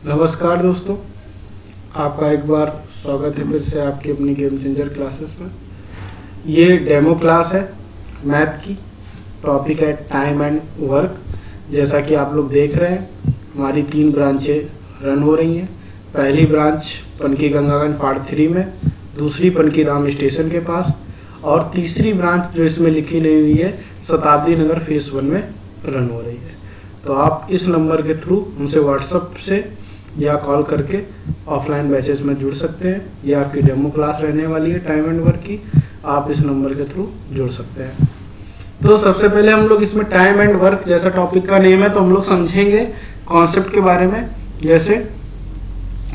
नमस्कार दोस्तों, आपका एक बार स्वागत है फिर से आपकी अपनी गेम चेंजर क्लासेस में। ये डेमो क्लास है मैथ की। टॉपिक है टाइम एंड वर्क। जैसा कि आप लोग देख रहे हैं, हमारी 3 ब्रांचें रन हो रही हैं। पहली ब्रांच पनकी गंगागंज पार्ट 3 में, दूसरी पनकी राम स्टेशन के पास, और तीसरी ब्रांच जो इसमें लिखी नहीं हुई है शताब्दी नगर फेस 1 में रन हो रही है। तो आप इस नंबर के थ्रू हमसे व्हाट्सएप से या कॉल करके ऑफलाइन बैचेस में जुड़ सकते हैं। ये आपकी डेमो क्लास रहने वाली है टाइम एंड वर्क की, आप इस नंबर के थ्रू जुड़ सकते हैं। तो सबसे पहले हम लोग इसमें टाइम एंड वर्क जैसा टॉपिक का नेम है, तो हम लोग समझेंगे कॉन्सेप्ट के बारे में। जैसे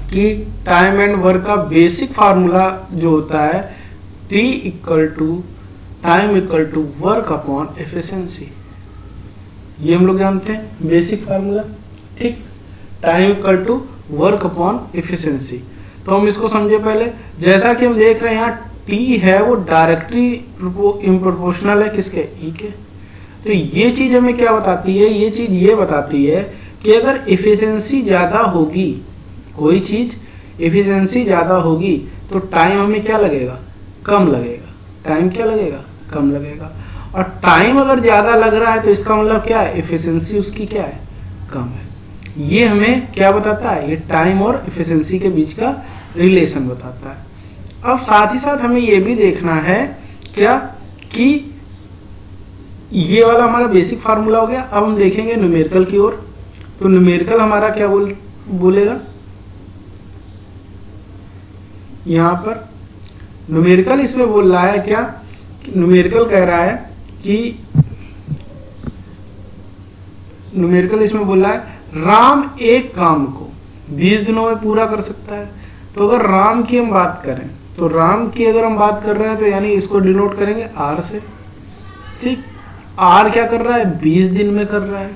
कि टाइम एंड वर्क का बेसिक फार्मूला जो होता है T equal to time equal to work upon efficiency, ये हम लोग जानते हैं बेसिक फार्मूला। ठीक, time equal to work upon efficiency. तो हम इसको समझे पहले। जैसा कि हम देख रहे हैं यहाँ T है वो डायरेक्टली इम्प्रोपोर्शनल है किसके, E के। तो ये चीज हमें क्या बताती है, ये चीज ये बताती है कि अगर एफिशिएंसी ज्यादा होगी, कोई चीज एफिशिएंसी ज्यादा होगी तो टाइम हमें क्या लगेगा, कम लगेगा। टाइम क्या लगेगा, कम लगेगा। और टाइम अगर ज्यादा लग रहा है तो इसका मतलब क्या है, एफिशिएंसी उसकी क्या है, कम है। ये हमें क्या बताता है, ये टाइम और एफिशिएंसी के बीच का रिलेशन बताता है। अब साथ ही साथ हमें ये भी देखना है क्या कि ये वाला हमारा बेसिक फार्मूला हो गया। अब हम देखेंगे न्यूमेरिकल की ओर। तो न्यूमेरिकल हमारा क्या बोलेगा, यहां पर न्यूमेरिकल इसमें बोल रहा है क्या, न्यूमेरिकल कह रहा है कि न्यूमेरिकल इसमें बोल रहा है राम एक काम को 20 दिनों में पूरा कर सकता है। तो अगर राम की हम बात करें, तो राम की अगर हम बात कर रहे हैं तो यानी इसको डिनोट करेंगे R से। ठीक, R क्या कर रहा है, 20 दिन में कर रहा है।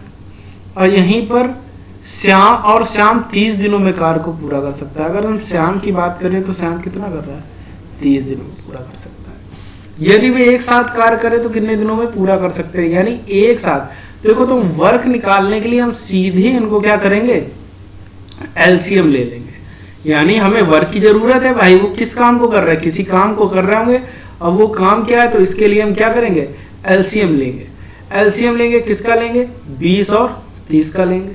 और यहीं पर श्याम 30 दिनों में कार्य को पूरा कर सकता है। अगर हम श्याम की बात करें तो श्याम कितना कर रहा है, 30 दिनों में पूरा कर सकता है। यदि वे एक साथ कार्य करें तो कितने दिनों में पूरा कर सकते हैं, यानी एक साथ। देखो, तो वर्क निकालने के लिए हम सीधे इनको क्या करेंगे, एलसीएम ले लेंगे। यानी हमें वर्क की जरूरत है भाई, वो किस काम को कर रहे हैं, किसी काम को कर रहे होंगे। अब वो काम क्या है, तो इसके लिए हम क्या करेंगे, एलसीएम लेंगे। एलसीएम लेंगे, किसका लेंगे, 20 और 30 का लेंगे।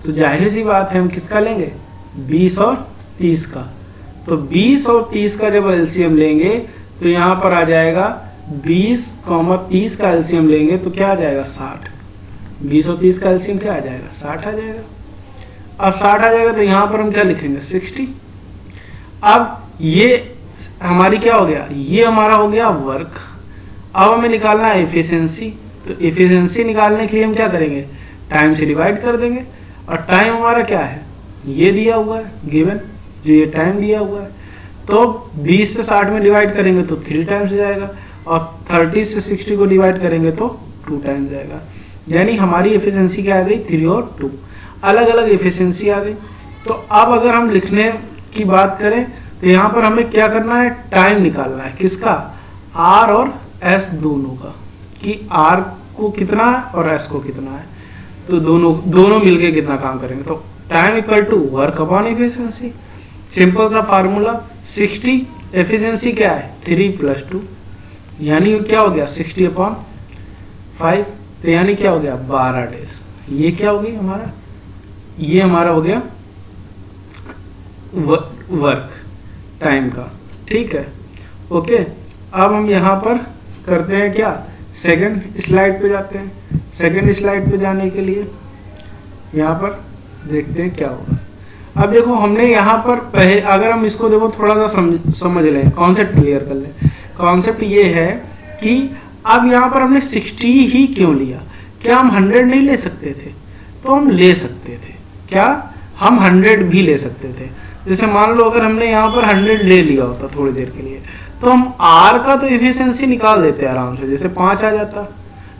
तो जाहिर सी बात है हम किसका लेंगे, 20 और 30 का। तो 20 और 30 का जब एलसीएम लेंगे तो यहाँ पर आ जाएगा 20, 30 का एलसीएम लेंगे तो क्या आ जाएगा, 60। 20 और 30 का एलसीएम क्या आ जाएगा, 60 आ जाएगा। अब 60 आ जाएगा तो यहाँ पर हम क्या लिखेंगे, 60। अब ये हमारी क्या हो गया, ये हमारा हो गया वर्क। अब हमें निकालना है एफिशिएंसी। तो एफिशिएंसी निकालने के लिए हम क्या करेंगे, टाइम से डिवाइड कर देंगे। और टाइम हमारा क्या है, ये दिया हुआ है गिवन, जो ये टाइम दिया हुआ है। तो 20 से 60 में डिवाइड करेंगे तो 3 टाइम्स जाएगा, और 30 से 60 को डिवाइड करेंगे तो 2 टाइम्स जाएगा। यानी हमारी एफिशिएंसी क्या आ गई, 3 और 2, अलग अलग एफिशिएंसी आ गई। तो अब अगर हम लिखने की बात करें तो यहाँ पर हमें क्या करना है, टाइम निकालना है किसका, R और S दोनों का, कि R को कितना है और S को कितना है। तो दोनों मिलके कितना काम करेंगे। तो time equal to work upon efficiency. Simple सा फार्मूला, 60 एफिशिएंसी क्या है, 3 + 2, यानी क्या हो गया 60 अपॉन 5। तो यानी क्या हो गया, 12 डेज। ये क्या हो गई हमारा, ये हमारा हो गया वर्क टाइम का। ठीक है, ओके। अब हम यहाँ पर करते हैं क्या, सेकंड स्लाइड पे जाते हैं। सेकंड स्लाइड पे जाने के लिए यहाँ पर देखते हैं क्या होगा। अब देखो, हमने यहाँ पर पहले, अगर हम इसको देखो थोड़ा सा समझ लें, कॉन्सेप्ट क्लियर कर लें। कॉन्सेप्ट ये है कि अब यहाँ पर हमने 60 ही क्यों लिया, क्या हम 100 नहीं ले सकते थे, तो हम ले सकते थे। क्या हम 100 भी ले सकते थे। जैसे मान लो अगर हमने यहाँ पर 100 ले लिया होता थोड़ी देर के लिए, तो हम R का तो एफिशिएंसी निकाल देते आराम से, जैसे 5 आ जाता।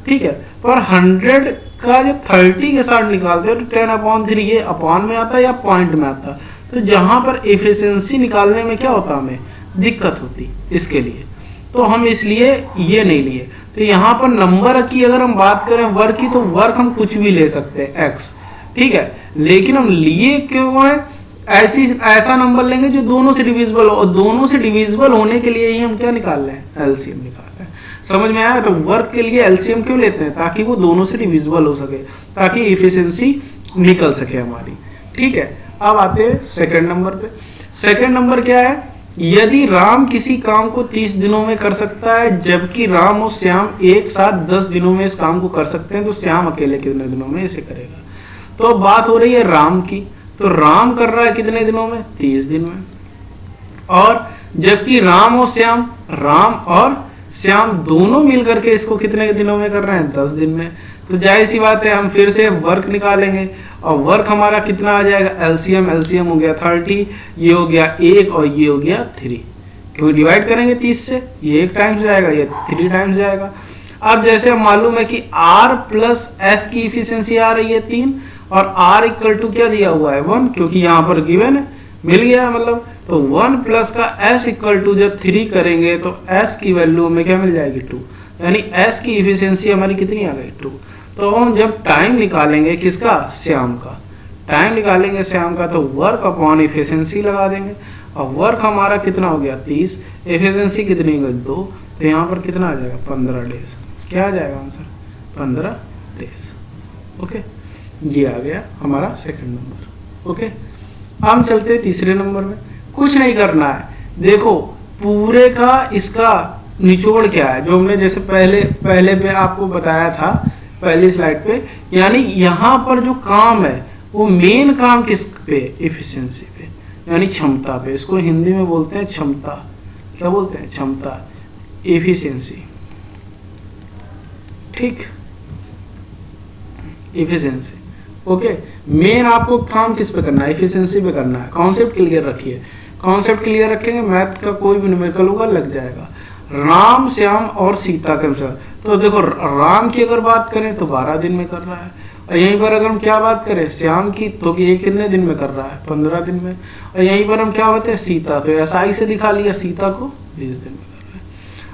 ठीक है, पर 100 का जब 30 के साथ निकालते हैं तो 10/3 ये अपॉन में आता या पॉइंट में आता। तो जहां पर एफिशिएंसी निकालने में क्या होता, हमें दिक्कत होती इसके लिए, तो हम इसलिए ये नहीं लिए। तो यहाँ पर नंबर की अगर हम बात करें वर्क की, तो वर्क हम कुछ भी ले सकते हैं, एक्स। ठीक है, लेकिन हम लिए क्यों है, ऐसा नंबर लेंगे जो दोनों से डिविजिबल हो, और दोनों से डिविजिबल होने के लिए ही हम क्या निकाल रहे हैं, एलसीएम निकाल रहे हैं। समझ में आया? तो वर्क के लिए एलसीएम क्यों लेते हैं, ताकि वो दोनों से डिविजिबल हो सके, ताकि इफिशिएंसी निकल सके हमारी। ठीक है, अब आते हैं सेकंड नंबर पे। सेकंड नंबर क्या है, यदि राम किसी काम को 30 दिनों में कर सकता है, जबकि राम और श्याम एक साथ 10 दिनों में इस काम को कर सकते हैं, तो श्याम अकेले कितने दिनों में इसे करेगा। तो अब बात हो रही है राम की, तो राम कर रहा है कितने दिनों में, 30 दिन में, और जबकि राम और श्याम दोनों मिलकर के इसको कितने दिनों में कर रहे हैं, 10 दिन में। तो जाहिर सी बात है हम फिर से वर्क निकालेंगे, और वर्क हमारा कितना आ जाएगा, एलसीएम हो गया 30, ये हो गया 1 और ये हो गया 3, क्योंकि डिवाइड करेंगे 30 से, ये 1 टाइम्स जाएगा, ये 3 टाइम्स जाएगा। अब जैसे मालूम है कि R प्लस S की इफिशियंसी आ रही है 3, और R इक्वल टू क्या दिया हुआ है, 1, क्योंकि यहाँ पर गिवन है, मिल गया मतलब। तो 1 प्लस का S इक्वल टू जब 3 करेंगे तो S की वैल्यू हमें क्या मिल जाएगी, 2, यानी S की इफिशियंसी हमारी कितनी आ गई, 2। तो हम जब टाइम निकालेंगे किसका, श्याम का, टाइम निकालेंगे श्याम का, तो वर्क अपॉन इफिशियंसी लगा देंगे, और वर्क हमारा कितना हो गया 30, इफिशियंसी कितनी हो गई 2, तो यहाँ पर कितना आ जाएगा 15 डेज। क्या आ जाएगा आंसर, 15 डेज। ओके, ये आ गया हमारा सेकंड नंबर। ओके, हम चलते हैं तीसरे नंबर में। कुछ नहीं करना है, देखो पूरे का इसका निचोड़ क्या है, जो हमने जैसे पहले पे आपको बताया था पहली स्लाइड पे, यानी यहाँ पर जो काम है वो मेन काम किस पे, इफिशियंसी पे, यानी क्षमता पे। इसको हिंदी में बोलते हैं क्षमता, क्या बोलते हैं, क्षमता, इफिशियंसी। ठीक, इफिशियंसी। ओके, मेन आपको काम किस पे करना है, इफिशियंसी पे करना है। कॉन्सेप्ट क्लियर रखिए, कॉन्सेप्ट क्लियर रखेंगे, मैथ का कोई भी न्यूमेरिकल होगा लग जाएगा। राम, श्याम और सीता के अनुसार, तो देखो राम की अगर बात करें तो 12 दिन में कर रहा है, और यहीं पर अगर हम क्या बात करें श्याम की, तो ये कितने दिन में कर रहा है, 15 दिन में। और यहीं पर हम क्या होते हैं सीता, तो एसआई से दिखा लिया, सीता को 20 दिन में कर रहा है।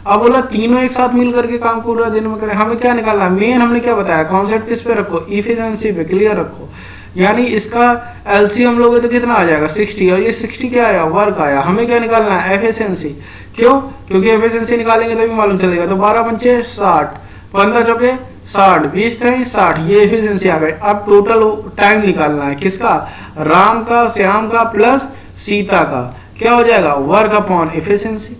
अब बोला तीनों एक साथ मिलकर के काम पूरा दिन में करें, हमें क्या निकालना है, मेन हमने क्या बताया, कॉन्सेप्ट किस पे रखो, इफिशियंसी पे क्लियर रखो। यानी इसका एलसीएम लोगे तो कितना आ जाएगा 60, और ये 60 क्या आया, वर्क आया। हमें क्या निकालना है, एफिशिएंसी। क्यों, क्योंकि एफिशिएंसी निकालेंगे तभी मालूम चलेगा। तो 12 पंचे 60, 15 चौके 60, 20 तेईस 60, ये एफिशिएंसी आ गई। अब टोटल टाइम निकालना है किसका, राम का, श्याम का प्लस सीता का, क्या हो जाएगा, वर्क अपॉन एफिशिएंसी।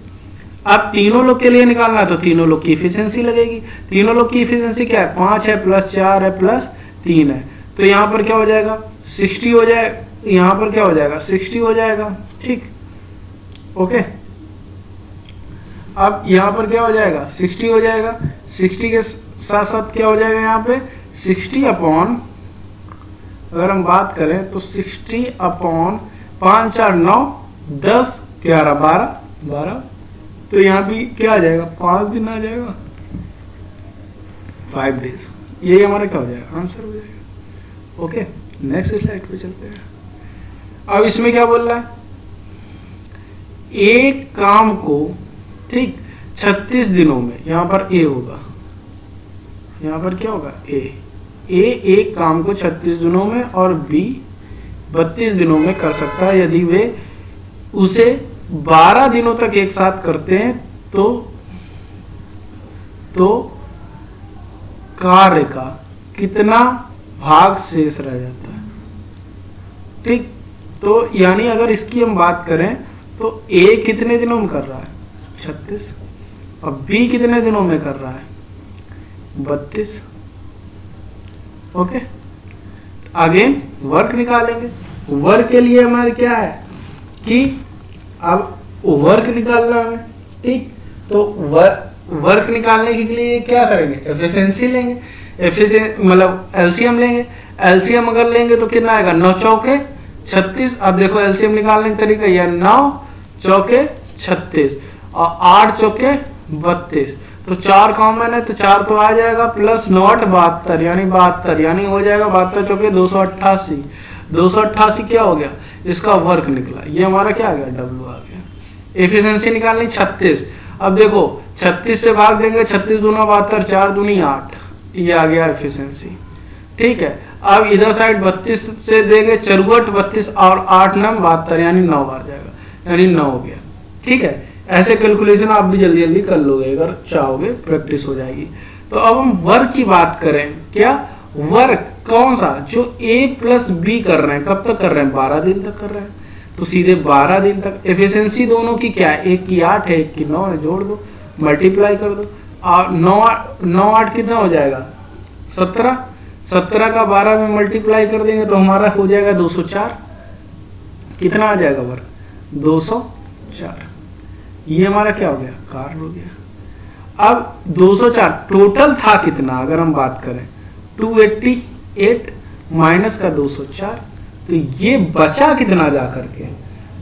अब तीनों लोग के लिए निकालना है तो तीनों लोग की इफिशियंसी लगेगी। तीनों लोग की इफिशियंसी क्या है, 5 है प्लस 4 है प्लस 3 है, तो यहाँ पर क्या हो जाएगा 60 हो जाए, यहाँ पर क्या हो जाएगा 60 हो जाएगा। ठीक, ओके, अब यहाँ पर क्या हो जाएगा 60 हो जाएगा। 60 के साथ साथ क्या हो जाएगा यहाँ पे 60 अपॉन, अगर हम बात करें तो 60 अपॉन 5 4 9 10 11 12, तो यहाँ भी क्या आ जाएगा 5 दिन आ जाएगा, 5 डेज। यही हमारा क्या हो जाएगा, आंसर हो जाएगा। ओके, नेक्स्ट स्लाइड पे चलते हैं। अब इसमें क्या बोल रहा है, एक काम को ठीक 36 दिनों में, यहाँ पर ए होगा, यहाँ पर क्या होगा ए एक काम को 36 दिनों में और बी 32 दिनों में कर सकता है, यदि वे उसे 12 दिनों तक एक साथ करते हैं तो कार्य का कितना भाग शेष रह जाता है। ठीक, तो यानी अगर इसकी हम बात करें तो ए कितने दिनों में कर रहा है 36, और बी कितने दिनों में कर रहा है 32। ओके, अगेन वर्क निकालेंगे। वर्क के लिए हमारे क्या है कि अब वर्क निकालना है, ठीक, तो वर्क निकालने के लिए क्या करेंगे, एफिशिएंसी लेंगे, एफिशिएंसी मतलब एलसीएम लेंगे। एलसीएम अगर लेंगे तो कितना आएगा 9 चौके 36। अब देखो एलसीएम निकालने का तरीका यह 9 चौके 36 और 8 चौके 32, तो 4 कॉमन है तो 4 तो आ जाएगा, प्लस 9 72, यानी 72, यानी हो जाएगा 72 चौके 288। 288 क्या हो गया, इसका वर्क निकला, ये हमारा क्या आ गया डब्ल्यू आ गया। एफिशिएंसी निकालनी 36। अब देखो 36 से भाग देंगे, 36 दूना 72, 4 दूनी 8, ये आ गया एफिशिएंसी। ठीक है, अब इधर साइड 32 से देंगे, चरगुट 32 और 8 9 72, यानी 9 बार जाएगा, यानी 9 हो गया। ठीक है, ऐसे कैलकुलेशन आप भी जल्दी जल्दी कर लोगे अगर चाहोगे, प्रैक्टिस हो जाएगी। तो अब हम वर्क की बात करें, क्या वर्क कौन सा, जो A प्लस बी कर रहे हैं, कब तक कर रहे हैं, 12 दिन तक कर रहे हैं, तो सीधे 12 दिन तक। एफिशिएंसी दोनों की क्या है, एक की 8 है, एक की 9 है, जोड़ दो, मल्टीप्लाई कर दो, और 9 8 कितना हो जाएगा, 17, 17 का 12 में मल्टीप्लाई कर देंगे तो हमारा हो जाएगा 204। कितना आ जाएगा वर्क, 204। ये हमारा क्या हो गया, कार्य हो गया। अब 204 टोटल था कितना, अगर हम बात करें 288 माइनस का 204, तो ये बचा कितना जा करके,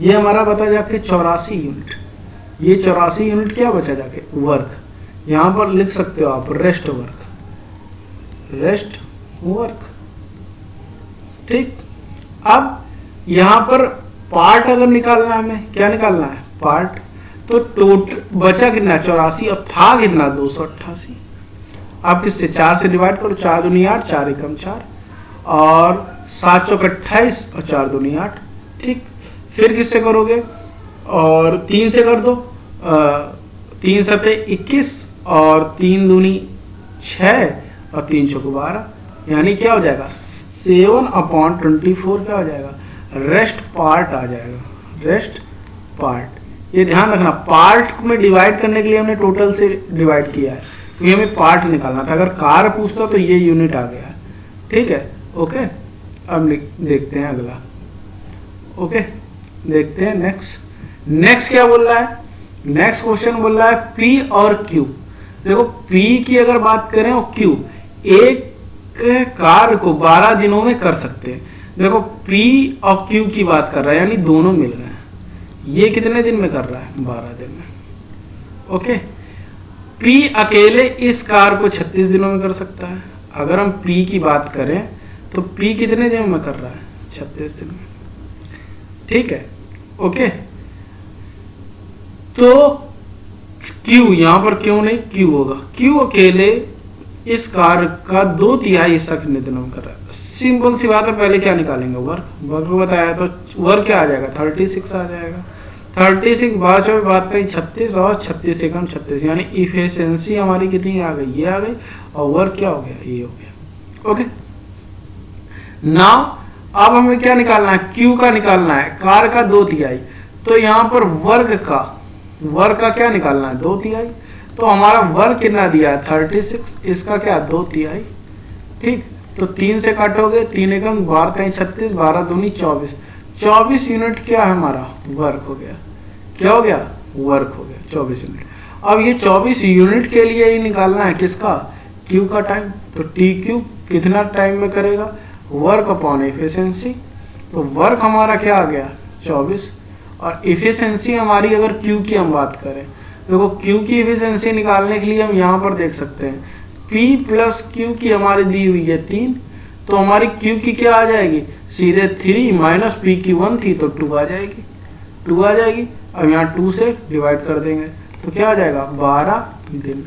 ये हमारा बता जाके 84 यूनिट। ये 84 यूनिट क्या बचा जाके, वर्क। यहां पर लिख सकते हो आप रेस्ट वर्क, रेस्ट वर्क। ठीक, अब यहां पर पार्ट अगर निकालना है, हमें क्या निकालना है, पार्ट। तो टोटल बचा कितना, 84, और था कितना, 288। आप किससे, 4 से डिवाइड करो, 4 दूनी 8, 4 एकम 4, और 7 चौक 28, और 4 दूनी 8। ठीक, फिर किससे करोगे, और 3 से कर दो, 3 सते 21, और 3 दूनी 6, और 3 चौक 12, यानी क्या हो जाएगा, 7/24 क्या हो जाएगा, रेस्ट पार्ट आ जाएगा, रेस्ट पार्ट। ये ध्यान रखना, पार्ट में डिवाइड करने के लिए हमने टोटल से डिवाइड किया है, क्योंकि हमें पार्ट निकालना था। अगर कार पूछता तो ये यूनिट आ गया। ठीक है, ओके। अब देखते हैं अगला, ओके, देखते हैं नेक्स्ट क्या बोल रहा है। नेक्स्ट क्वेश्चन बोल रहा है P और Q। देखो P की अगर बात करें और Q, एक कार्य को 12 दिनों में कर सकते हैं। देखो P और Q की बात कर रहा है, यानी दोनों मिल रहे हैं। ये कितने दिन में कर रहा है, 12 दिन में। ओके, P अकेले इस कार्य को 36 दिनों में कर सकता है। अगर हम P की बात करें तो P कितने दिनों में कर रहा है, 36 दिन में। ठीक है, ओके। तो Q, यहां पर क्यों नहीं, Q होगा। Q अकेले इस कार्य का 2/3 हिस्सा कितने दिनों में कर रहा है। सिंपल सी बात है, पहले क्या निकालेंगे, वर्क। वर्क बताया तो वर्क क्या आ जाएगा, 36 आ जाएगा। 36 12 24 बात कहीं 36, और 36 एकम 36, यानी इफिशिएंसी हमारी कितनी आ गई, ये आ गई, और वर्क क्या हो गया, ये हो गया। ओके, नाउ अब हमें क्या निकालना है, Q का निकालना है, कार्य का 2/3। तो यहाँ पर वर्क का क्या निकालना है, 2/3। तो हमारा वर्क कितना दिया है, 36, इसका क्या 2/3। ठीक, तो 3 से काटोगे, 3 एकम 12 कहीं 36, 12 दूनी 24, 24 यूनिट क्या है हमारा, वर्क हो गया। क्या हो गया, वर्क हो गया, 24 यूनिट। अब ये 24 यूनिट के लिए ही निकालना है किसका, Q का टाइम। तो TQ कितना टाइम में करेगा, वर्क अपॉन एफिशिएंसी। तो वर्क हमारा क्या आ गया, 24, और एफिशिएंसी हमारी अगर Q की हम बात करें, देखो Q की एफिशिएंसी निकालने के लिए हम यहाँ पर देख सकते हैं P प्लस Q की हमारी दी हुई है 3, तो हमारी Q की क्या आ जाएगी, सीधे 3 माइनस P की 1 थी तो 2 आ जाएगी, 2 आ जाएगी। अब यहाँ 2 से डिवाइड कर देंगे तो क्या आ जाएगा, 12 दिन।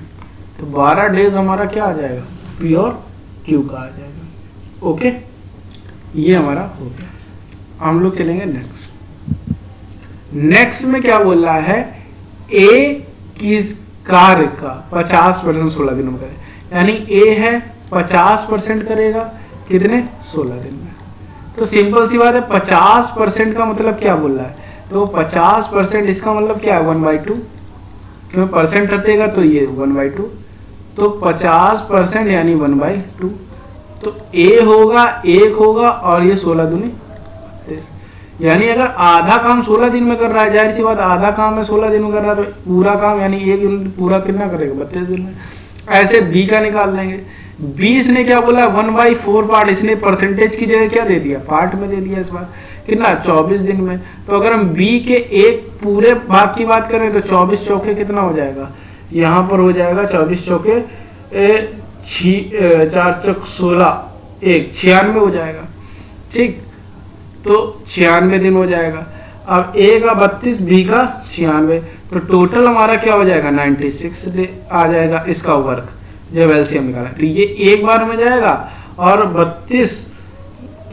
तो 12 डेज हमारा क्या आ जाएगा, P और Q का आ जाएगा। ओके, ये हमारा हो गया। हम लोग चलेंगे नेक्स्ट में क्या बोल रहा है, A की कार्य का 50% 16 दिनों में करे, यानी A है 50% करेगा कितने, 16 दिन में। तो सिंपल सी बात है, 50% का मतलब क्या बोल रहा है, तो 50% इसका मतलब क्या है, 1/2, क्योंकि परसेंट हटेगा तो ये 1/2, तो 50% यानी 1/2। तो A होगा 1 होगा, और ये 16 दूनी 32, यानी अगर आधा काम 16 दिन में कर रहा है, जाहिर सी बात आधा काम है 16 दिन में कर रहा है, तो पूरा काम यानी 1 यूनिट पूरा कितना करेगा, 32 दिन में। ऐसे B का निकाल लेंगे। B इसने क्या बोला, 1/4 पार्ट, इसने परसेंटेज की जगह क्या दे दिया, पार्ट में दे दिया इस बार, कितना 24 दिन में। तो अगर हम B के एक पूरे भाग की बात करें तो 24 चौके कितना हो जाएगा, यहाँ पर हो जाएगा 24 चौके 4 चौक 16, 96 हो जाएगा। ठीक, तो 96 दिन हो जाएगा। अब A का 32, B का 96, तो टोटल हमारा क्या हो जाएगा, 96 डे आ जाएगा इसका वर्क, जब एलसीएम निकाला। तो ये एक बार में जाएगा, और 32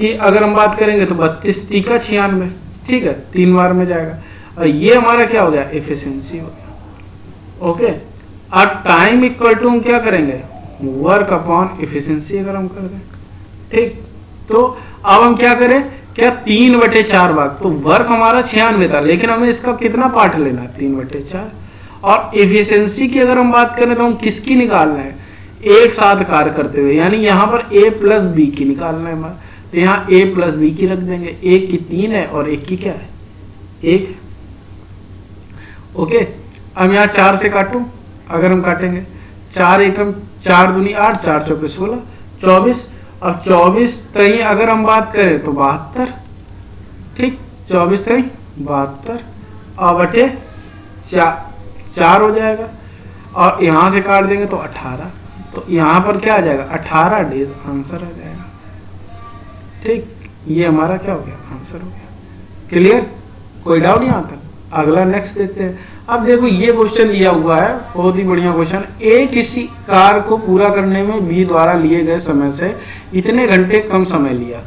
कि अगर हम बात करेंगे तो 32 तीका 96, ठीक है, 3 बार में जाएगा। और ये हमारा क्या हो गया, एफिशिएंसी हो गया। ओके, अब टाइम इक्वल टू हम क्या करेंगे, वर्क अपॉन एफिशिएंसी अगर हम कर दें, ठीक। तो अब हम क्या करें, क्या 3/4 भाग, तो वर्क हमारा 96 था, लेकिन हमें इसका कितना पार्ट लेना है, 3/4। और एफिशिएंसी की अगर हम बात करें तो हम किसकी निकालना है, एक साथ कार्य करते हुए, यानी यहाँ पर a प्लस बी की निकालना है हमारा। तो यहाँ a प्लस बी की रख देंगे, एक की 3 है और एक की क्या है, 1 है। ओके, अब यहाँ 4 से काटूं, अगर हम काटेंगे 4 एकम 4 दूनी 8, 4 चौके 16, 24। अब 24 तई अगर हम बात करें तो 72, ठीक, 24 तई 72 और बटे 4 हो जाएगा। और यहाँ से काट देंगे तो 18, तो यहाँ पर क्या आ जाएगा, 18 डेज आंसर आ जाएगा, ठीक। ये हमारा क्या हो गया, आंसर हो गया। क्लियर, कोई डाउट यहाँ तक? अगला नेक्स्ट देखते हैं। अब देखो ये क्वेश्चन लिया हुआ है, बहुत ही बढ़िया क्वेश्चन। ए किसी कार्य को पूरा करने में बी द्वारा लिए गए समय से इतने घंटे कम समय लिया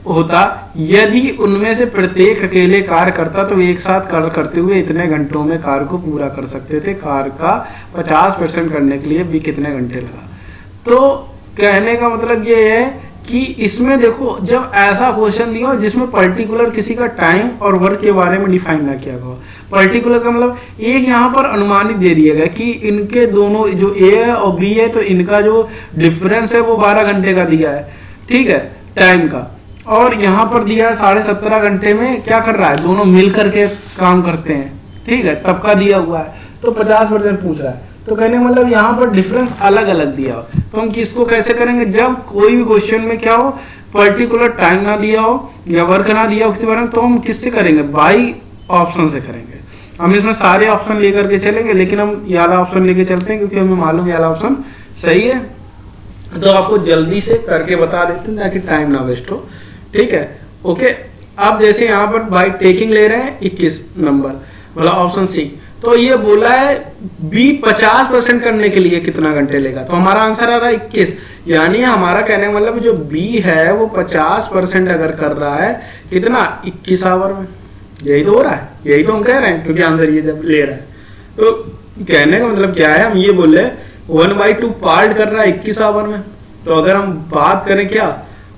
होता यदि उनमें से प्रत्येक अकेले कार्य करता तो एक साथ कार्य करते हुए इतने घंटों में कार्य को पूरा कर सकते थे। कार्य का 50% करने के लिए भी कितने घंटे लगा। तो कहने का मतलब ये है कि इसमें देखो, जब ऐसा क्वेश्चन दिया हो जिसमें पर्टिकुलर किसी का टाइम और वर्क के बारे में डिफाइन ना किया गया, पर्टिकुलर का मतलब एक यहाँ पर अनुमानित दे दिया गया कि इनके दोनों जो ए है और बी है, तो इनका जो डिफरेंस है वो 12 घंटे का दिया है, ठीक है, टाइम का। और यहाँ पर दिया है 17.5 घंटे में क्या कर रहा है, दोनों मिल करके काम करते हैं, ठीक है, तब का दिया हुआ है। तो 50% पूछ रहा है, तो कहने मतलब यहाँ पर डिफरेंस अलग अलग दिया हो। तो हम किसको कैसे करेंगे, जब कोई भी क्वेश्चन में क्या हो, पर्टिकुलर टाइम ना दिया हो या वर्क ना दिया हो किसी बारे में, तो हम किससे करेंगे, बाई ऑप्शन से करेंगे। हम इसमें सारे ऑप्शन लेकर के चलेंगे, लेकिन हम ये वाला ऑप्शन लेके चलते हैं क्योंकि हमें मालूम ये वाला ऑप्शन सही है। तो आपको जल्दी से करके बता देते हैं ताकि टाइम ना वेस्ट हो, ठीक है। ओके, आप जैसे यहाँ पर बाई टेकिंग ले रहे हैं 21 नंबर मतलब ऑप्शन सी, तो ये बोला है बी 50% करने के लिए कितना घंटे लेगा, तो हमारा आंसर आ रहा है 21। यानी हमारा कहने का मतलब जो बी है वो 50% अगर कर रहा है कितना, 21 आवर में। यही तो हो रहा है, यही तो हम कह रहे हैं, क्योंकि आंसर ये जब ले रहा है। तो कहने का मतलब क्या है, हम ये बोल रहे 1/2 पार्ट कर रहा है 21 आवर में। तो अगर हम बात करें क्या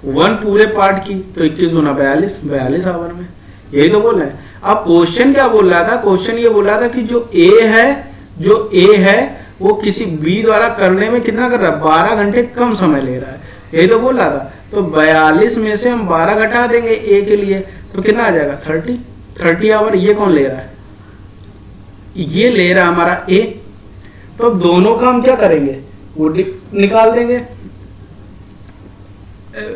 1 पूरे पार्ट की, तो 21 गुना 42 आवर में, यही तो बोल रहे हैं। अब क्वेश्चन क्या बोल रहा था, क्वेश्चन ये बोल रहा था कि जो ए है वो किसी बी द्वारा करने में कितना कर रहा है, 12 घंटे कम समय ले रहा है, यही तो बोल रहा था। तो 42 में से हम 12 घटा देंगे ए के लिए, तो कितना आ जाएगा 30 आवर। ये कौन ले रहा है, ये ले रहा है हमारा ए। तो दोनों का हम क्या करेंगे, वो निकाल देंगे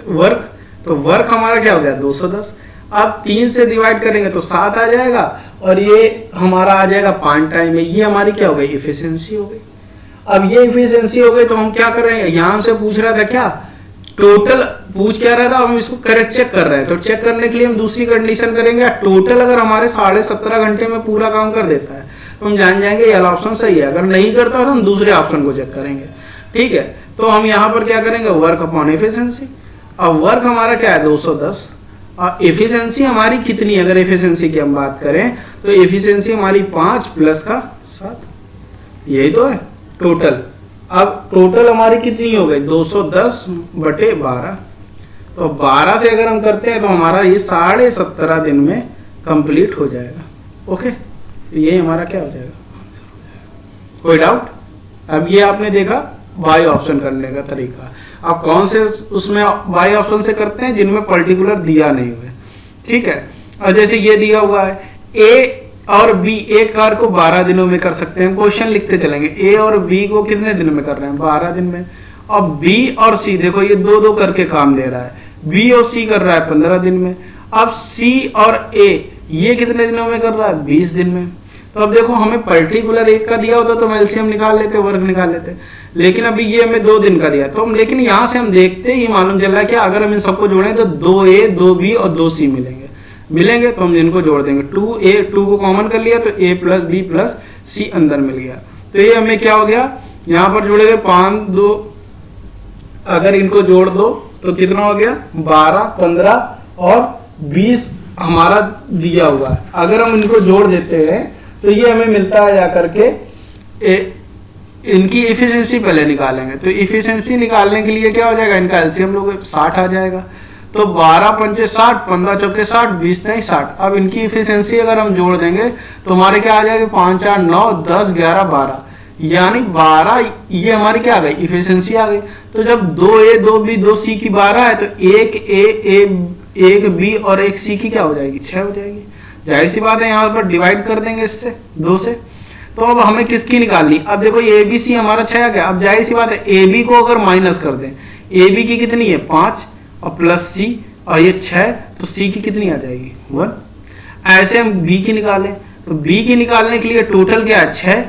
वर्क। तो वर्क हमारा क्या हो गया 210। अब 3 से डिवाइड करेंगे तो 7 आ जाएगा, और ये हमारा आ जाएगा 5 टाइम में। ये हमारी क्या हो गई, इफिशियंसी हो गई। अब ये इफिशियंसी हो गई, तो हम क्या कर रहे हैं, यहां से पूछ रहा था क्या, टोटल पूछ क्या रहा था, हम इसको करेक्ट चेक कर रहे हैं। तो चेक करने के लिए हम दूसरी कंडीशन करेंगे, टोटल अगर हमारे 17.5 घंटे में पूरा काम कर देता है तो हम जान जाएंगे ये वाला ऑप्शन सही है। अगर नहीं करता तो हम दूसरे ऑप्शन को चेक करेंगे, ठीक है। तो हम यहाँ पर क्या करेंगे, वर्क अपॉन एफिशिएंसी। अब वर्क हमारा क्या है 210, और एफिशिएंसी हमारी कितनी, अगर एफिशिएंसी की हम बात करें तो एफिशिएंसी हमारी 5 प्लस का 7, यही तो है टोटल। अब टोटल हमारी कितनी हो गई 210/12। तो 12 से अगर हम करते हैं तो हमारा ये 17.5 दिन में कंप्लीट हो जाएगा। ओके, ये हमारा क्या हो जाएगा, कोई डाउट। अब ये आपने देखा बाई ऑप्शन करने का तरीका। आप कौन से उसमें बाई ऑप्शन से करते हैं, जिनमें पर्टिकुलर दिया नहीं हुआ, ठीक है। और जैसे ये दिया हुआ है ए और बी, एक कार्य को 12 दिनों में कर सकते हैं। क्वेश्चन लिखते चलेंगे, ए और बी को कितने दिन में कर रहे हैं, 12 दिन में। और बी और सी देखो ये 2-2 करके काम दे रहा है, बी और सी कर रहा है 15 दिन में। अब सी और ए ये कितने दिनों में कर रहा है, 20 दिन में। तो अब देखो हमें पर्टिकुलर एक का दिया होता तो हम एलसीएम निकाल लेते, वर्क निकाल लेते, लेकिन अभी ये हमें 2 दिन का दिया। तो हम लेकिन यहाँ से हम देखते ही मालूम चल रहा है कि अगर हम इन सबको जोड़ें तो 2A 2B और 2C मिलेंगे तो हम इनको जोड़ देंगे। 2A 2 को कॉमन कर लिया तो A plus B plus C अंदर मिल गया। तो ये हमें क्या हो गया, यहाँ पर जोड़ेंगे 5 2, अगर इनको जोड़ दो तो कितना हो गया 12, 15 और 20 हमारा दिया हुआ है। अगर हम इनको जोड़ देते हैं तो ये हमें मिलता है जाकर के इनकी इफिशिएंसी पहले निकालेंगे। तो इफिशिएंसी निकालने के लिए क्या हो जाएगा, इनका एलसीएम लोग 60 आ जाएगा। तो 12 पंचे 60, 15 चौके 60, 20 नहीं 60। अब इनकी इफिशिएंसी अगर हम जोड़ देंगे तो हमारे क्या आ जाएगा 5, 8, 9, 10, 11, 12, यानी 12 ये हमारी क्या आ गई इफिशिएंसी आ गई। तो जब 2A 2B 2C की 12 है तो 1A 1B और 1C की क्या हो जाएगी 6 हो जाएगी। जाहिर सी बात है यहाँ पर डिवाइड कर देंगे इससे 2 से। तो अब हमें किसकी निकालनी, अब देखो ABC हमारा 6 आ गया। अब जाहिर सी बात है AB को अगर माइनस कर दें, AB की कितनी है 5 और प्लस C और ये 6, तो C की कितनी आ जाएगी 1। ऐसे हम B की निकालें तो B की निकालने के लिए टोटल क्या है 6,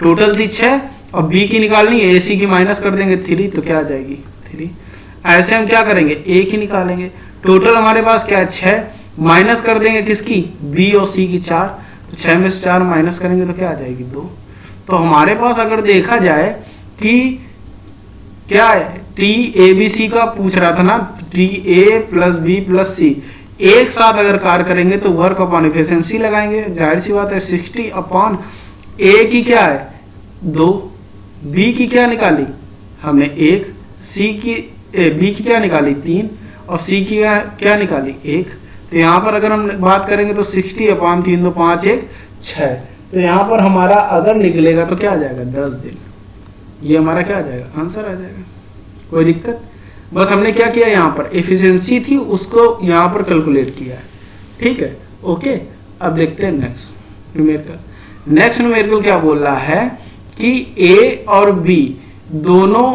टोटल थी 6 और B की निकालनी है AC की माइनस कर देंगे 3, तो क्या आ जाएगी 3। ऐसे हम क्या करेंगे A की निकालेंगे, टोटल हमारे पास क्या है 6, माइनस कर देंगे किसकी B और C की 4, तो 6 में से 4 माइनस करेंगे तो क्या आ जाएगी 2। तो हमारे पास अगर देखा जाए कि क्या है TABC का पूछ रहा था ना, TA plus B plus C एक साथ अगर कार्य करेंगे तो वर्क अपॉन एफिशिएंसी लगाएंगे। जाहिर सी बात है 60 अपॉन A की क्या है 2, B की क्या निकाली हमने 1, B की क्या निकाली 3 और C की क्या निकाली 1। तो यहाँ पर अगर हम बात करेंगे तो 60 अपॉन 3 तो 5 1 6। तो यहाँ पर हमारा अगर निकलेगा तो क्या आ जाएगा 10 दिन। ये हमारा क्या आ जाएगा आंसर आ जाएगा। कोई दिक्कत, बस हमने क्या किया यहाँ पर एफिशिएंसी थी उसको यहाँ पर कैलकुलेट किया है। ठीक है ओके। अब देखते हैं नेक्स्ट न्यूमेरिकल। नेक्स्ट न्यूमेरिकल क्या बोल रहा है कि A और B दोनों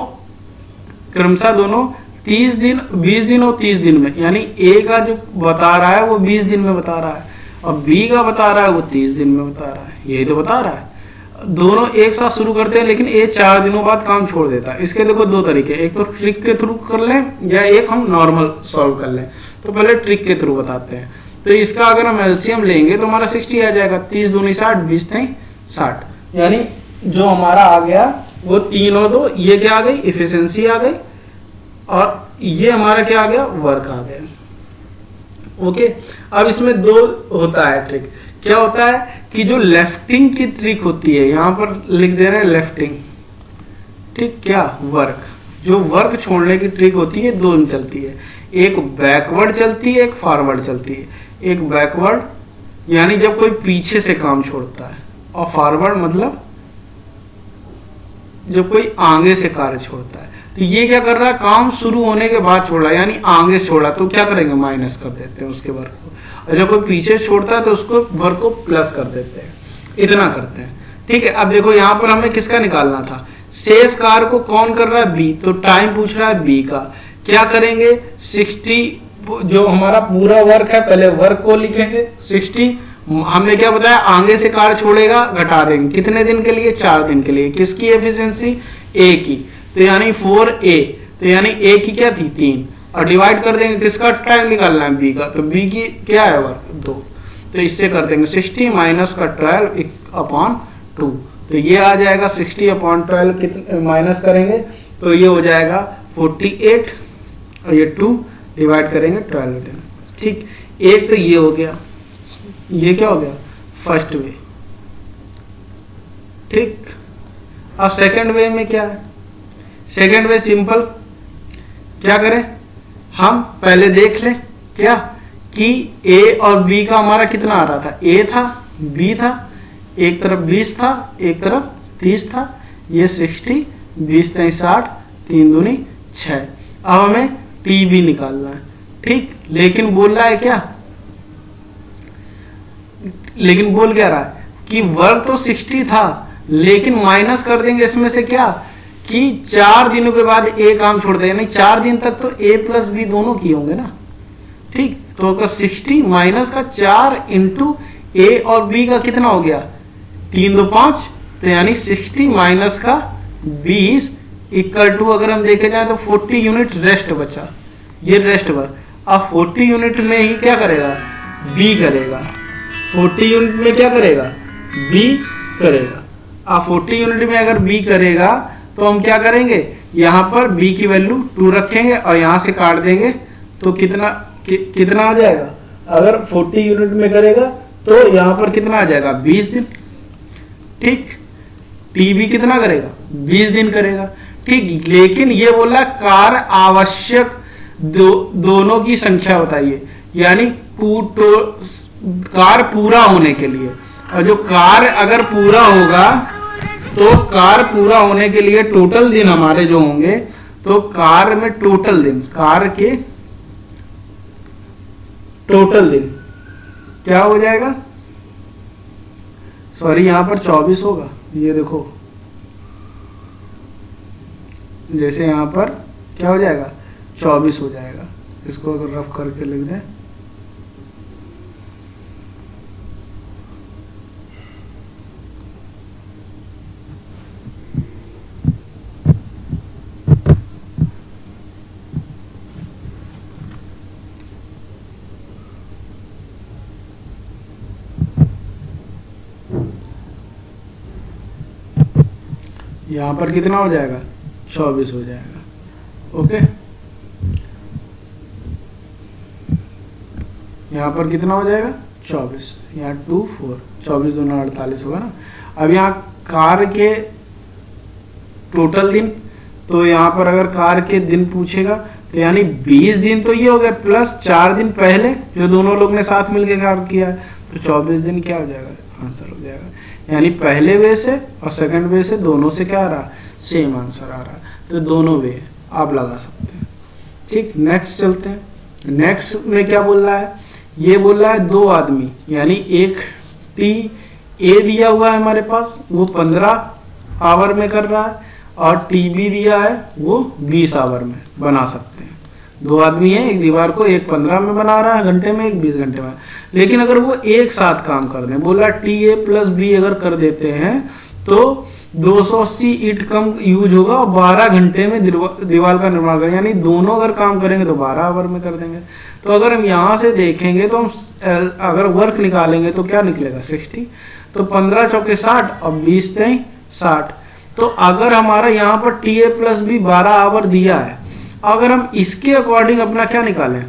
क्रमशः दोनों 30 दिन 20 दिन और 30 दिन में, यानी A का जो बता रहा है वो 20 दिन में बता रहा है और B का बता रहा है वो 30 दिन में बता रहा है। यही तो बता रहा है। दोनों एक साथ शुरू करते हैं लेकिन A 4 दिनों बाद काम छोड़ देता है। इसके देखो दो तरीके, एक तो ट्रिक के थ्रू कर लें या एक हम नॉर्मल सॉल्व कर लें। तो पहले ट्रिक के थ्रू बताते हैं। तो इसका अगर हम एलसीएम लेंगे तो हमारा 60 आ जाएगा, 30 दूनी 60, 20 नहीं 60, यानी जो हमारा आ गया वो 3 और 2 ये क्या आ गई इफिशिएंसी आ गई और ये हमारा क्या आ गया वर्क आ गया। ओके। अब इसमें दो होता है ट्रिक। क्या होता है कि जो लेफ्टिंग की ट्रिक होती है, यहां पर लिख दे रहे हैं लेफ्टिंग, ठीक, क्या वर्क, जो वर्क छोड़ने की ट्रिक होती है दो चलती है, एक बैकवर्ड चलती है एक फॉरवर्ड चलती है। एक बैकवर्ड यानी जब कोई पीछे से काम छोड़ता है और फॉरवर्ड मतलब जब कोई आगे से कार्य छोड़ता है। तो ये क्या कर रहा है काम शुरू होने के बाद छोड़ा यानी आगे छोड़ा तो क्या करेंगे माइनस कर देते हैं उसके वर्क को, और जब कोई पीछे छोड़ता है तो उसको वर्क को प्लस कर देते हैं। इतना करते हैं। ठीक है। अब देखो यहाँ पर हमें किसका निकालना था, शेष कार्य को कौन कर रहा है बी, तो टाइम पूछ रहा है बी का। क्या करेंगे 60 जो हमारा पूरा वर्क है पहले वर्क को लिखेंगे 60, हमने क्या बताया आगे से कार्य छोड़ेगा घटा देंगे कितने दिन के लिए 4 दिन के लिए। किसकी एफिशिएंसी ए की, तो यानी 4A, तो यानी ए की क्या थी 3 और डिवाइड कर देंगे किसका टाइम निकालना है बी का, तो बी की क्या है वर्क 2, तो इससे कर देंगे 60 माइनस का 12 अपॉन 2, तो ये आ जाएगा 60 अपॉन 12 कितने माइनस करेंगे तो ये हो जाएगा 48 और ये 2 डिवाइड करेंगे 12। ठीक, एक तो ये हो गया, ये क्या हो गया फर्स्ट वे। ठीक, अब सेकंड वे में क्या है, सेकंड वे सिंपल, क्या करें हम पहले देख लें क्या कि A और B का हमारा कितना आ रहा था, A था B था, एक तरफ 20 था एक तरफ 30 था, ये 60 20 नहीं 60 3 दूनी 6। अब हमें TB निकालना है। ठीक, लेकिन बोल रहा है क्या, लेकिन बोल क्या रहा है कि वर्क तो 60 था लेकिन माइनस कर देंगे इसमें से क्या कि 4 दिनों के बाद ए काम छोड़ देगा, नहीं 4 दिन तक तो ए प्लस बी दोनों किए होंगे ना। ठीक, तो 60 माइनस का 4 इंटू ए और बी का कितना हो गया 3 2 5, तो यानी 60 माइनस का 20 इक्वल टू अगर हम देखे जाए तो 40 यूनिट रेस्ट बचा, ये रेस्ट पर। अब 40 यूनिट में ही क्या करेगा बी करेगा, 40 यूनिट में क्या करेगा बी करेगा। अब 40 यूनिट में अगर बी करेगा तो हम क्या करेंगे यहाँ पर b की वैल्यू 2 रखेंगे और यहाँ से काट देंगे तो कितना आ जाएगा। अगर 40 यूनिट में करेगा तो यहाँ पर कितना आ जाएगा 20 दिन। ठीक, टीबी कितना करेगा 20 दिन करेगा। ठीक, लेकिन ये बोला कार्य आवश्यक दोनों की संख्या बताइए, यानी कार्य पूरा होने के लिए। और जो कार्य अगर पूरा होगा तो कार्य पूरा होने के लिए टोटल दिन हमारे जो होंगे, तो कार्य में टोटल दिन, कार्य के टोटल दिन क्या हो जाएगा, सॉरी यहां पर 24 होगा। ये देखो जैसे यहां पर क्या हो जाएगा 24 हो जाएगा। इसको अगर रफ करके लिख दें, यहां पर कितना हो जाएगा 24 हो जाएगा। ओके, यहां पर कितना हो जाएगा 24, यहाँ 2 4 24 दूना 48 होगा ना। अब यहाँ कार्य के टोटल दिन, तो यहाँ पर अगर कार्य के दिन पूछेगा तो यानी 20 दिन तो ये हो गया, प्लस 4 दिन पहले जो दोनों लोग ने साथ मिलकर कार्य किया है, तो 24 दिन क्या हो जाएगा, आंसर हो जाएगा। यानी पहले वे से और सेकंड वे से दोनों से क्या आ रहा, सेम आंसर आ रहा है। तो दोनों वे आप लगा सकते हैं। ठीक, नेक्स्ट चलते हैं। नेक्स्ट में क्या बोल रहा है, ये बोल रहा है 2 आदमी, यानी एक टी ए दिया हुआ है हमारे पास, वो 15 आवर में कर रहा है, और टी बी दिया है वो 20 आवर में बना सकते हैं। 2 आदमी है, एक दीवार को एक 15 में बना रहा है घंटे में, एक 20 घंटे में। लेकिन अगर वो एक साथ काम कर दें, बोला टी ए प्लस बी अगर कर देते हैं तो 280 ईंट कम यूज होगा और 12 घंटे में दीवार का निर्माण करेंगे। यानी दोनों अगर काम करेंगे तो 12 आवर में कर देंगे। तो अगर हम यहाँ से देखेंगे तो हम अगर वर्क निकालेंगे तो क्या निकलेगा 60, तो 15 चौके 60 और 20 तेई 60। तो अगर हमारा यहाँ पर T A plus B 12 hour दिया है, अगर हम इसके अकॉर्डिंग अपना क्या निकालें,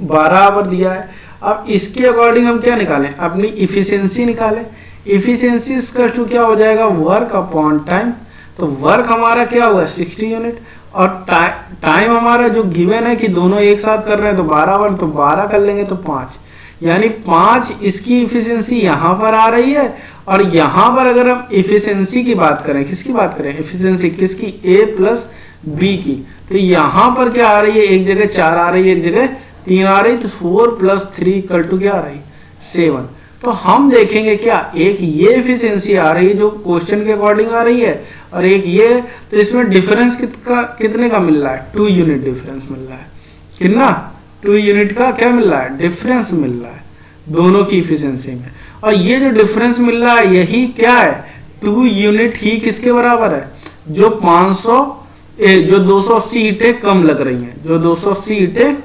12 आवर दिया है, अब इसके अकॉर्डिंग हम क्या निकालें, अपनी इफिशियंसी निकालें। इफिशियंसी इसका क्या हो जाएगा, वर्क अपॉन टाइम। तो वर्क हमारा क्या हुआ 60 यूनिट, और टाइम हमारा जो गिवन है कि दोनों एक साथ कर रहे हैं तो 12 आवर, तो 12 कर लेंगे तो 5, यानी 5 इसकी इफिशियंसी यहाँ पर आ रही है। और यहाँ पर अगर हम इफिशियंसी की बात करें, किसकी बात करें, इफिशियंसी किसकी, ए प्लस बी की, तो यहाँ पर क्या आ रही है, एक जगह 4 आ रही है, एक जगह 3 आ रही है, तो 4 + 3 = क्या आ रही 7। तो हम देखेंगे क्या, एक ये एफिशिएंसी आ रही है जो क्वेश्चन के अकॉर्डिंग आ रही है, और एक ये, तो इसमें डिफरेंस कितने का मिल रहा है, 2 यूनिट डिफरेंस मिल रहा है। कितना, 2 यूनिट का क्या मिल रहा है, डिफरेंस मिल रहा है दोनों की इफिशियंसी में। और ये जो डिफरेंस मिल रहा है यही क्या है, 2 यूनिट ही किसके बराबर है, जो 280 ईंटें कम लग रही हैं, जो 280 ईंटें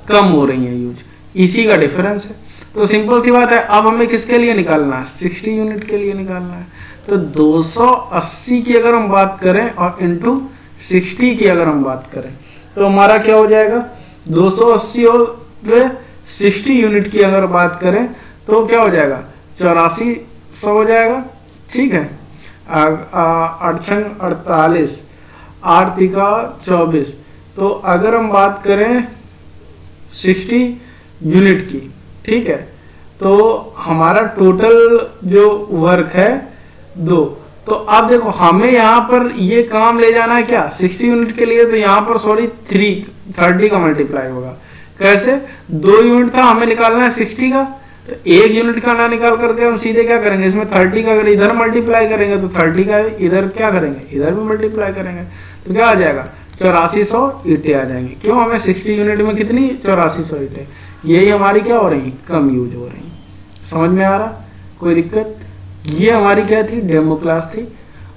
कम हो रही हैं यूज, इसी का डिफरेंस है। तो सिंपल सी बात है, अब हमें किसके लिए निकालना है, 60 यूनिट के लिए निकालना है। तो 280 की अगर हम बात करें और इंटू 60 की अगर हम बात करें तो हमारा क्या हो जाएगा, 280 और 60 यूनिट की अगर बात करें तो क्या हो जाएगा, 8400 हो जाएगा। ठीक है, 48 8 तिका 24। तो अगर हम बात करें 60 यूनिट की, ठीक है, तो हमारा टोटल जो वर्क है 2। तो अब देखो हमें यहाँ पर ये काम ले जाना है क्या 60 यूनिट के लिए, तो यहाँ पर सॉरी 30 का मल्टीप्लाई होगा। कैसे, 2 यूनिट था, हमें निकालना है 60 का, तो 1 यूनिट का ना निकाल करके हम सीधे क्या करेंगे, इसमें 30 का अगर इधर मल्टीप्लाई करेंगे तो 30 का इधर क्या करेंगे, इधर भी मल्टीप्लाई करेंगे, तो क्या आ जाएगा 8400 ईंटें आ जाएंगी। क्यों, हमें 60 यूनिट में कितनी 8400 ईंटें, यही हमारी क्या हो रही, कम यूज हो रही। समझ में आ रहा, कोई दिक्कत। ये हमारी क्या थी, डेमो क्लास थी।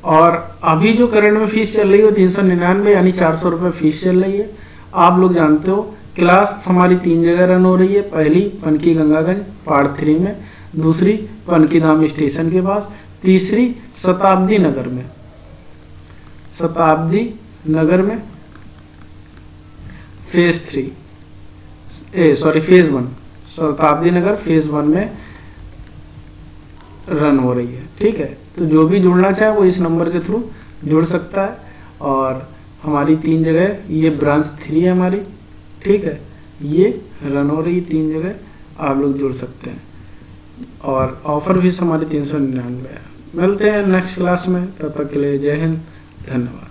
और अभी जो करंट में फीस चल रही है 399 यानी 400 रुपये फीस चल रही है। आप लोग जानते हो क्लास हमारी 3 जगह रन हो रही है, पहली पनकी गंगागंज पार्ट 3 में, दूसरी पनकी धाम स्टेशन के पास, तीसरी शताब्दी नगर में। शताब्दी नगर में फेज 1 शताब्दी नगर फेज 1 में रन हो रही है। ठीक है, तो जो भी जुड़ना चाहे वो इस नंबर के थ्रू जुड़ सकता है। और हमारी 3 जगह, ये ब्रांच 3 है हमारी, ठीक है, ये रन हो रही 3 जगह, आप लोग जुड़ सकते हैं। और ऑफर फीस हमारी 399 है। मिलते हैं नेक्स्ट क्लास में, तब तक के लिए जय हिंद, धन्यवाद।